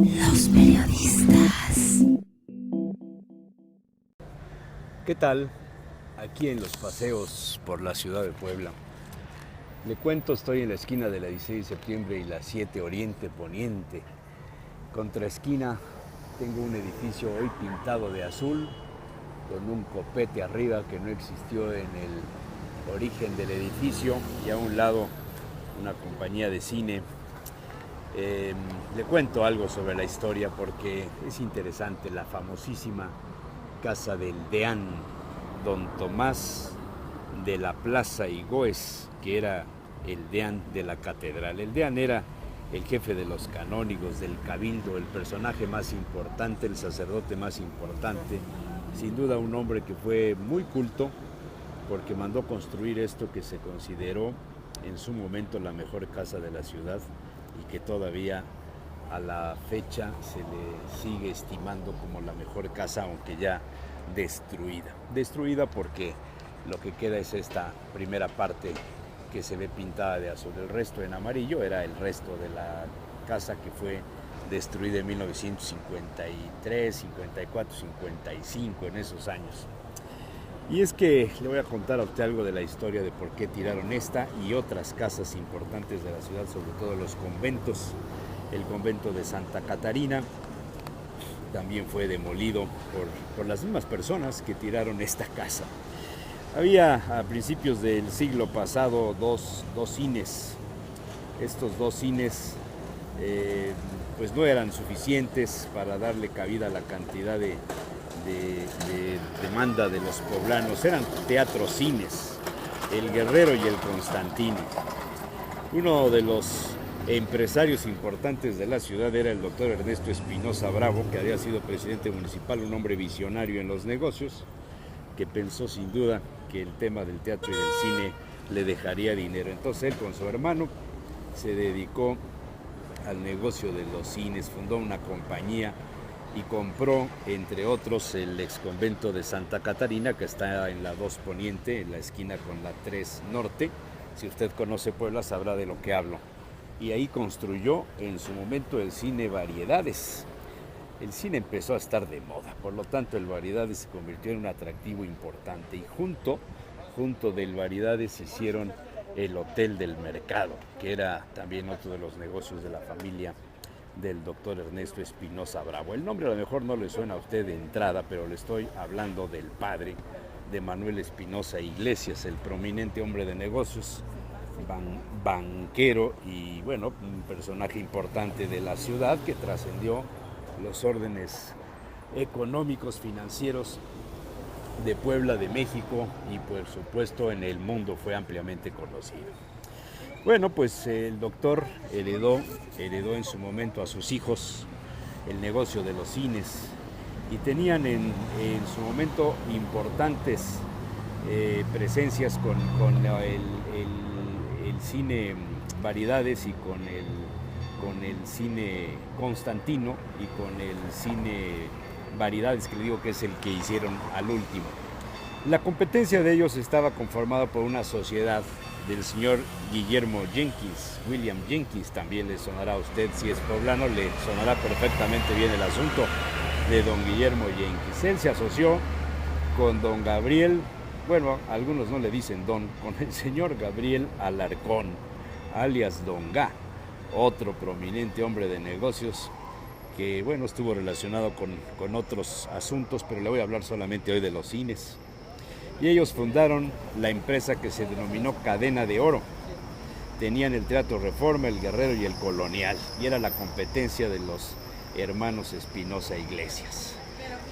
Los periodistas. ¿Qué tal? Aquí en los paseos por la ciudad de Puebla. Le cuento, estoy en la esquina de la 16 de septiembre y la 7 Oriente Poniente. Contraesquina tengo un edificio hoy pintado de azul, con un copete arriba que no existió en el origen del edificio, y a un lado una compañía de cine. Le cuento algo sobre la historia porque es interesante. La famosísima casa del deán, don Tomás de la Plaza y Goes, que era el deán de la catedral. El deán era el jefe de los canónigos, del cabildo, el personaje más importante, el sacerdote más importante, sin duda un hombre que fue muy culto, porque mandó construir esto que se consideró en su momento la mejor casa de la ciudad y que todavía a la fecha se le sigue estimando como la mejor casa, aunque ya destruida. Destruida porque lo que queda es esta primera parte que se ve pintada de azul. El resto en amarillo era el resto de la casa, que fue destruida en 1953, 54, 55, en esos años. Y es que le voy a contar a usted algo de la historia de por qué tiraron esta y otras casas importantes de la ciudad, sobre todo los conventos. El convento de Santa Catarina también fue demolido por las mismas personas que tiraron esta casa. Había a principios del siglo pasado dos cines. Estos dos cines pues no eran suficientes para darle cabida a la cantidad de demanda de los poblanos. Eran teatros cines, el Guerrero y el Constantino. Uno de los empresarios importantes de la ciudad era el doctor Ernesto Espinosa Bravo, que había sido presidente municipal, un hombre visionario en los negocios, que pensó sin duda que el tema del teatro y del cine le dejaría dinero. Entonces él, con su hermano, se dedicó al negocio de los cines, fundó una compañía y compró, entre otros, el exconvento de Santa Catarina, que está en la 2 Poniente, en la esquina con la 3 Norte. Si usted conoce Puebla, sabrá de lo que hablo. Y ahí construyó en su momento el cine Variedades. El cine empezó a estar de moda, por lo tanto el Variedades se convirtió en un atractivo importante, y junto del Variedades hicieron el Hotel del Mercado, que era también otro de los negocios de la familia del doctor Ernesto Espinosa Bravo. El nombre a lo mejor no le suena a usted de entrada, pero le estoy hablando del padre de Manuel Espinosa Iglesias, el prominente hombre de negocios, banquero y bueno, un personaje importante de la ciudad que trascendió los órdenes económicos, financieros de Puebla, de México, y por supuesto en el mundo fue ampliamente conocido. Bueno, pues el doctor heredó en su momento a sus hijos el negocio de los cines, y tenían en su momento importantes presencias con el cine Variedades y con el cine Constantino y con el cine Variedades, que le digo que es el que hicieron al último. La competencia de ellos estaba conformada por una sociedad del señor Guillermo Jenkins. William Jenkins también le sonará a usted, si es poblano, le sonará perfectamente bien el asunto de don Guillermo Jenkins. Él se asoció con don Gabriel, bueno, algunos no le dicen don, con el señor Gabriel Alarcón, alias Don Gá, otro prominente hombre de negocios que, bueno, estuvo relacionado con otros asuntos, pero le voy a hablar solamente hoy de los cines. Y ellos fundaron la empresa que se denominó Cadena de Oro. Tenían el Teatro Reforma, el Guerrero y el Colonial, y era la competencia de los hermanos Espinosa Iglesias.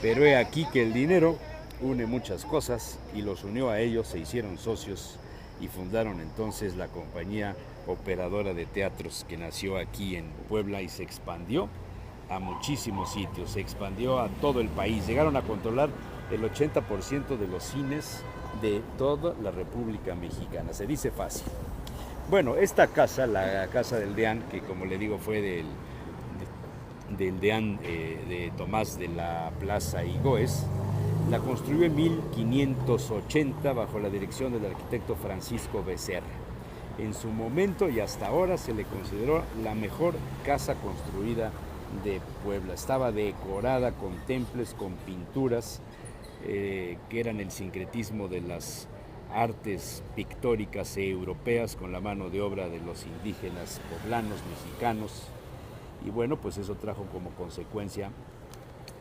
Pero he aquí que el dinero une muchas cosas y los unió a ellos, se hicieron socios y fundaron entonces la compañía operadora de teatros, que nació aquí en Puebla y se expandió a muchísimos sitios, se expandió a todo el país. Llegaron a controlar el 80% de los cines de toda la República Mexicana. Se dice fácil. Bueno, esta casa, la casa del deán, que como le digo fue del deán de Tomás de la Plaza y Goes, la construyó en 1580 bajo la dirección del arquitecto Francisco Becerra. En su momento y hasta ahora se le consideró la mejor casa construida de Puebla. Estaba decorada con templos, con pinturas que eran el sincretismo de las artes pictóricas europeas con la mano de obra de los indígenas poblanos, mexicanos. Y bueno, pues eso trajo como consecuencia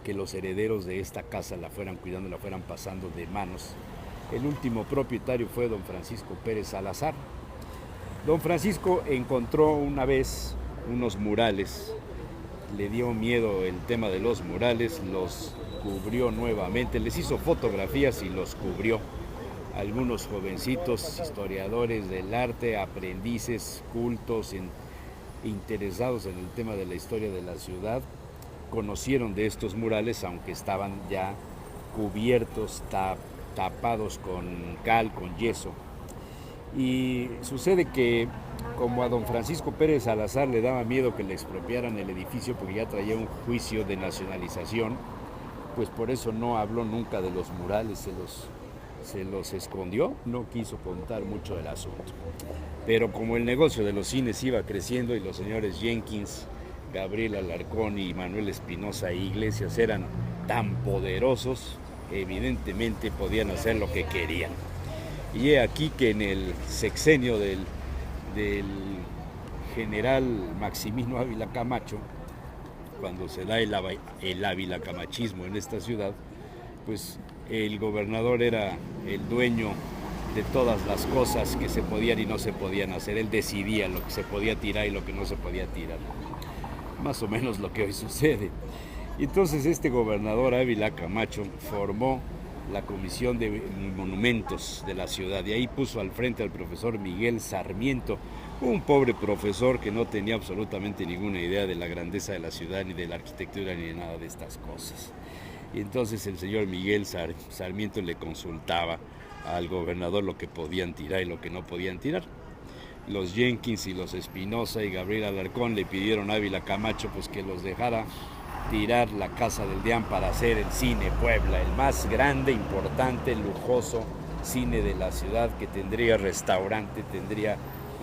que los herederos de esta casa la fueran cuidando, la fueran pasando de manos. El último propietario fue don Francisco Pérez Salazar. Don Francisco encontró una vez unos murales, le dio miedo el tema de los murales, los cubrió nuevamente, les hizo fotografías y los cubrió. Algunos jovencitos historiadores del arte, aprendices, cultos, interesados en el tema de la historia de la ciudad, conocieron de estos murales, aunque estaban ya cubiertos, tapados con cal, con yeso. Y sucede que como a don Francisco Pérez Salazar le daba miedo que le expropiaran el edificio porque ya traía un juicio de nacionalización, pues por eso no habló nunca de los murales, se los escondió, no quiso contar mucho del asunto. Pero como el negocio de los cines iba creciendo y los señores Jenkins, Gabriel Alarcón y Manuel Espinosa Iglesias eran tan poderosos, evidentemente podían hacer lo que querían. Y he aquí que en el sexenio del general Maximino Ávila Camacho, cuando se da el Ávila Camachismo en esta ciudad, pues el gobernador era el dueño de todas las cosas que se podían y no se podían hacer. Él decidía lo que se podía tirar y lo que no se podía tirar. Más o menos lo que hoy sucede. Entonces este gobernador Ávila Camacho formó la Comisión de Monumentos de la ciudad y ahí puso al frente al profesor Miguel Sarmiento, un pobre profesor que no tenía absolutamente ninguna idea de la grandeza de la ciudad, ni de la arquitectura, ni de nada de estas cosas. Y entonces el señor Miguel Sarmiento le consultaba al gobernador lo que podían tirar y lo que no podían tirar. Los Jenkins y los Espinosa y Gabriel Alarcón le pidieron a Ávila Camacho pues que los dejara tirar la Casa del Deán para hacer el Cine Puebla, el más grande, importante, lujoso cine de la ciudad, que tendría restaurante, tendría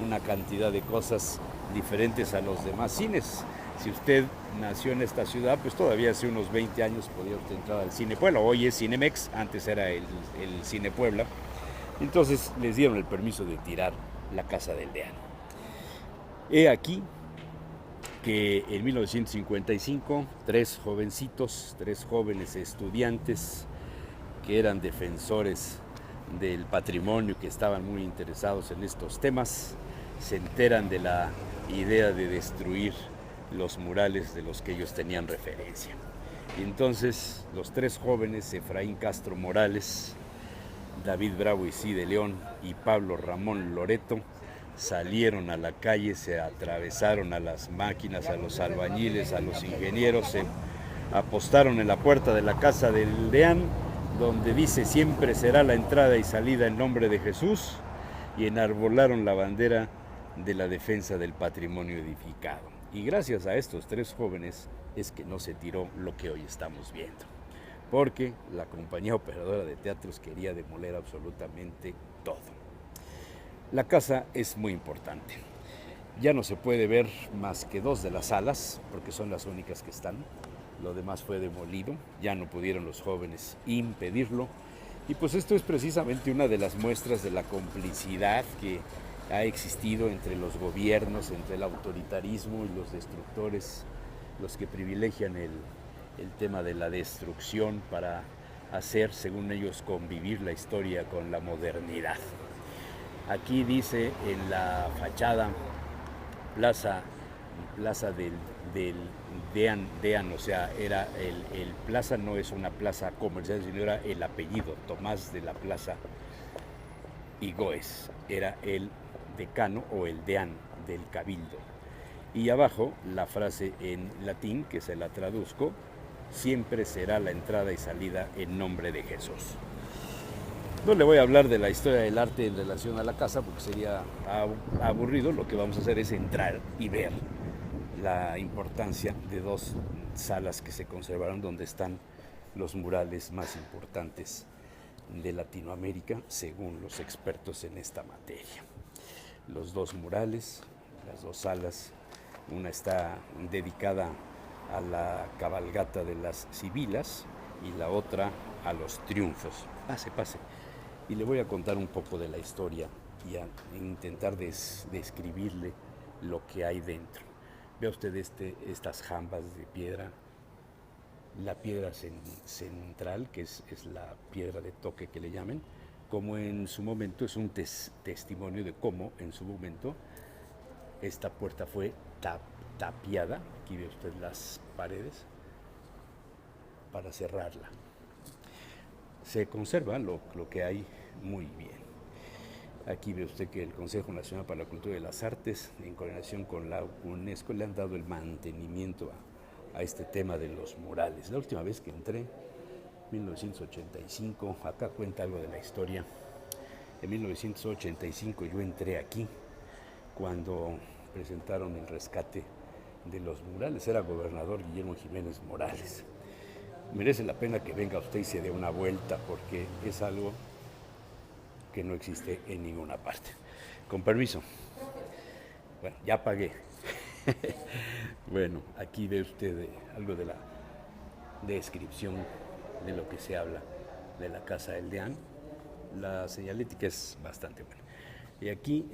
una cantidad de cosas diferentes a los demás cines. Si usted nació en esta ciudad, pues todavía hace unos 20 años podía usted entrar al Cine Puebla. Hoy es Cinemex, antes era el Cine Puebla. Entonces les dieron el permiso de tirar la Casa del Deán. He aquí que en 1955 tres jóvenes estudiantes que eran defensores del patrimonio, que estaban muy interesados en estos temas, se enteran de la idea de destruir los murales de los que ellos tenían referencia. Y entonces los tres jóvenes, Efraín Castro Morales, David Bravo y Cide León y Pablo Ramón Loreto, salieron a la calle, se atravesaron a las máquinas, a los albañiles, a los ingenieros, se apostaron en la puerta de la Casa del Deán, donde dice siempre será la entrada y salida en nombre de Jesús, y enarbolaron la bandera de la defensa del patrimonio edificado. Y gracias a estos tres jóvenes es que no se tiró lo que hoy estamos viendo, porque la compañía operadora de teatros quería demoler absolutamente todo. La casa es muy importante. Ya no se puede ver más que dos de las salas, porque son las únicas que están. Lo demás fue demolido, ya no pudieron los jóvenes impedirlo. Y pues esto es precisamente una de las muestras de la complicidad que ha existido entre los gobiernos, entre el autoritarismo y los destructores, los que privilegian el tema de la destrucción para hacer, según ellos, convivir la historia con la modernidad. Aquí dice en la fachada Plaza del Deán, o sea, era el plaza no es una plaza comercial, sino era el apellido, Tomás de la Plaza Igoes, era el decano o el deán del cabildo. Y abajo la frase en latín, que se la traduzco, siempre será la entrada y salida en nombre de Jesús. No le voy a hablar de la historia del arte en relación a la casa porque sería aburrido. Lo que vamos a hacer es entrar y ver la importancia de dos salas que se conservaron donde están los murales más importantes de Latinoamérica, según los expertos en esta materia. Los dos murales, las dos salas, una está dedicada a la cabalgata de las Sibilas y la otra a los triunfos. Pase, pase. Y le voy a contar un poco de la historia y a intentar describirle lo que hay dentro. Vea usted estas jambas de piedra, la piedra central, que es la piedra de toque que le llamen, como en su momento es un testimonio de cómo en su momento esta puerta fue tapiada, aquí ve usted las paredes, para cerrarla. Se conserva lo que hay muy bien. Aquí ve usted que el Consejo Nacional para la Cultura y las Artes, en coordinación con la UNESCO, le han dado el mantenimiento a este tema de los murales. La última vez que entré, 1985, acá cuenta algo de la historia. En 1985 yo entré aquí cuando presentaron el rescate de los murales. Era gobernador Guillermo Jiménez Morales. Merece la pena que venga usted y se dé una vuelta porque es algo que no existe en ninguna parte. Con permiso. Bueno, ya pagué. Bueno, aquí ve usted algo de la descripción de lo que se habla de la Casa del Deán. La señalética es bastante buena. Y aquí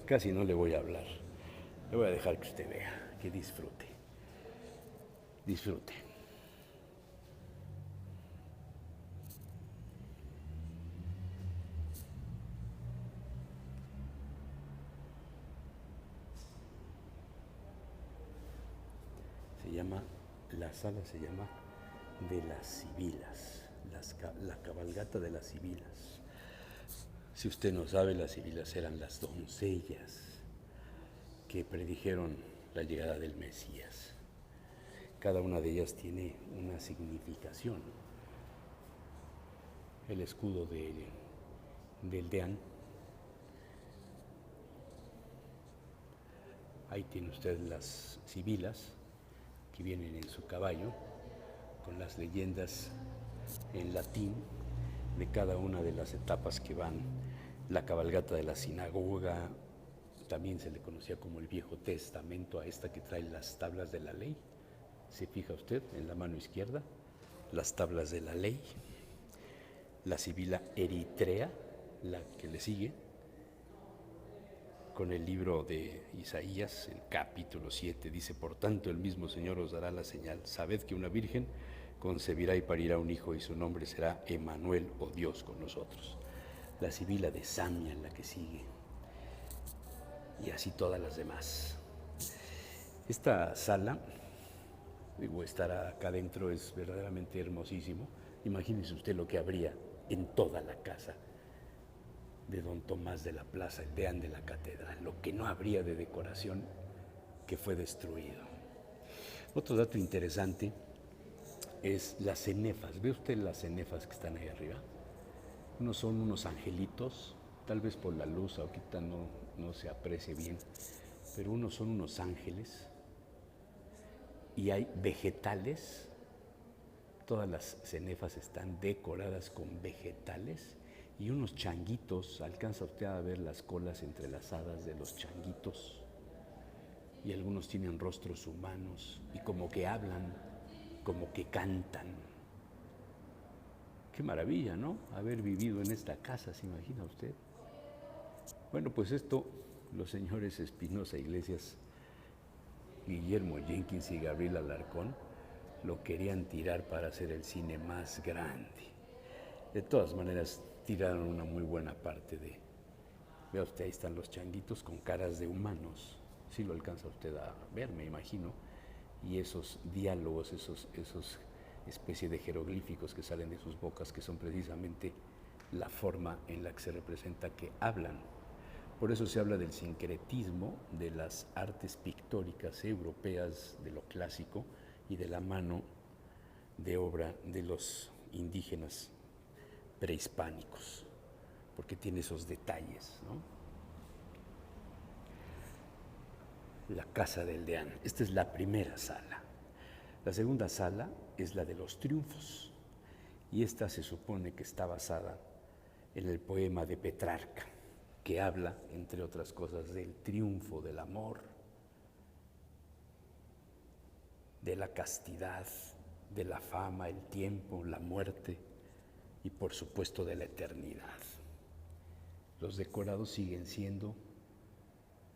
casi no le voy a hablar. Le voy a dejar que usted vea, que disfrute. Disfrute. La sala se llama de las Sibilas, la cabalgata de las Sibilas. Si usted no sabe, las Sibilas eran las doncellas que predijeron la llegada del Mesías. Cada una de ellas tiene una significación. El escudo del Deán. Ahí tiene usted las Sibilas que vienen en su caballo, con las leyendas en latín de cada una de las etapas que van. La cabalgata de la sinagoga, también se le conocía como el Viejo Testamento a esta que trae las tablas de la ley. Se fija usted en la mano izquierda, las tablas de la ley. La Sibila Eritrea, la que le sigue, con el libro de Isaías, el capítulo 7, dice: por tanto el mismo Señor os dará la señal, sabed que una virgen concebirá y parirá un hijo y su nombre será Emanuel, o Dios con nosotros. La Sibila de Samia, la que sigue, y así todas las demás. Esta sala, digo, estar acá adentro es verdaderamente hermosísimo. Imagínese usted lo que habría en toda la casa de don Tomás de la Plaza, el deán de la catedral, lo que no habría de decoración que fue destruido. Otro dato interesante es las cenefas. ¿Ve usted las cenefas que están ahí arriba? Unos son unos angelitos, tal vez por la luz ahorita no se aprecie bien, pero unos son unos ángeles y hay vegetales. Todas las cenefas están decoradas con vegetales y unos changuitos. Alcanza usted a ver las colas entrelazadas de los changuitos y algunos tienen rostros humanos y como que hablan, como que cantan. Qué maravilla, ¿no? Haber vivido en esta casa, ¿se imagina usted? Bueno, pues esto los señores Espinosa Iglesias, Guillermo Jenkins y Gabriel Alarcón lo querían tirar para hacer el cine más grande. De todas maneras, tiraron una muy buena parte de... Vea usted, ahí están los changuitos con caras de humanos. Sí lo alcanza usted a ver, me imagino. Y esos diálogos, esos especie de jeroglíficos que salen de sus bocas, que son precisamente la forma en la que se representa que hablan. Por eso se habla del sincretismo de las artes pictóricas europeas, de lo clásico, y de la mano de obra de los indígenas prehispánicos, porque tiene esos detalles, ¿no? La Casa del Deán. Esta es la primera sala. La segunda sala es la de los triunfos, y esta se supone que está basada en el poema de Petrarca, que habla, entre otras cosas, del triunfo del amor, de la castidad, de la fama, el tiempo, la muerte y por supuesto de la eternidad. Los decorados siguen siendo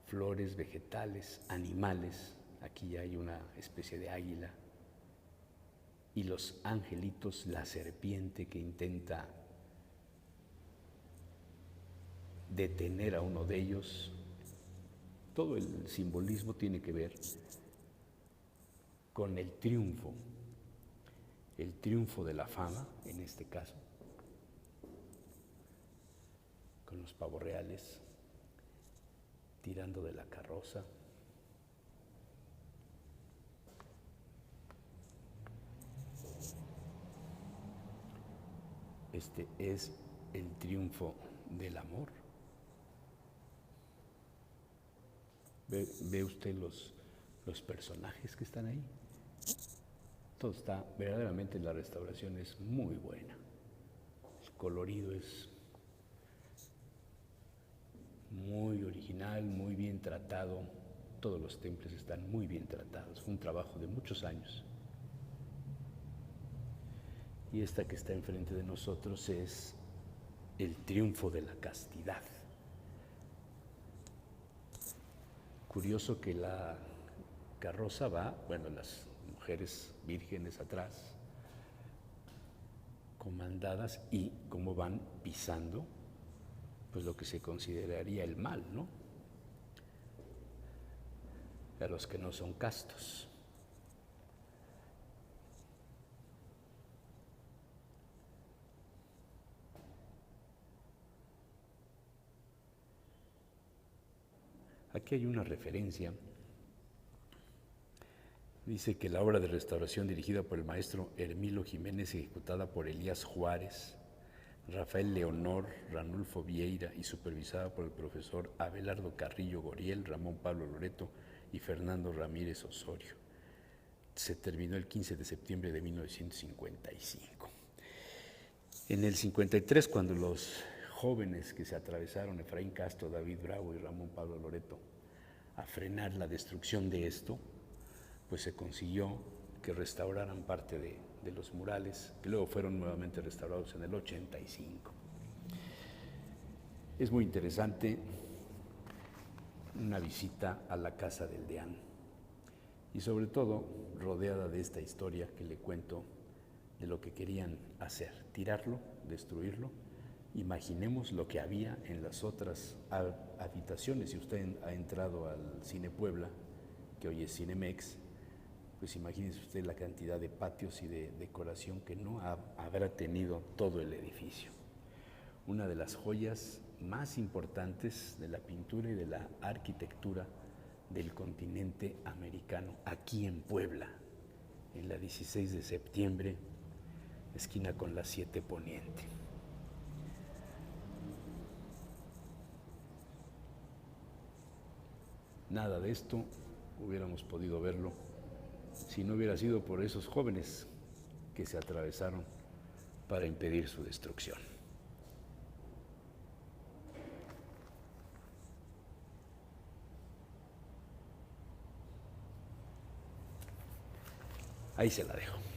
flores, vegetales, animales. Aquí hay una especie de águila. Y los angelitos, la serpiente que intenta detener a uno de ellos. Todo el simbolismo tiene que ver con el triunfo de la fama, en este caso, con los pavos reales tirando de la carroza. Este es el triunfo del amor. ¿Ve usted los personajes que están ahí? Todo está, verdaderamente la restauración es muy buena. El colorido es muy original, muy bien tratado. Todos los templos están muy bien tratados. Fue un trabajo de muchos años. Y esta que está enfrente de nosotros es el triunfo de la castidad. Curioso que la carroza va, bueno, las mujeres vírgenes atrás, comandadas, y cómo van pisando, pues lo que se consideraría el mal, ¿no? A los que no son castos. Aquí hay una referencia. Dice que la obra de restauración dirigida por el maestro Hermilo Jiménez, ejecutada por Elías Juárez, Rafael Leonor, Ranulfo Vieira y supervisada por el profesor Abelardo Carrillo Goriel, Ramón Pablo Loreto y Fernando Ramírez Osorio. Se terminó el 15 de septiembre de 1955. En el 53, cuando los jóvenes que se atravesaron, Efraín Castro, David Bravo y Ramón Pablo Loreto, a frenar la destrucción de esto, pues se consiguió que restauraran parte de los murales, que luego fueron nuevamente restaurados en el 85. Es muy interesante una visita a la casa del deán y sobre todo rodeada de esta historia que le cuento de lo que querían hacer, tirarlo, destruirlo. Imaginemos lo que había en las otras habitaciones. Si usted ha entrado al Cine Puebla, que hoy es Cinemex, pues imagínese usted la cantidad de patios y de decoración que no habrá tenido todo el edificio. Una de las joyas más importantes de la pintura y de la arquitectura del continente americano, aquí en Puebla, en la 16 de septiembre, esquina con la 7 Poniente. Nada de esto hubiéramos podido verlo si no hubiera sido por esos jóvenes que se atravesaron para impedir su destrucción. Ahí se la dejo.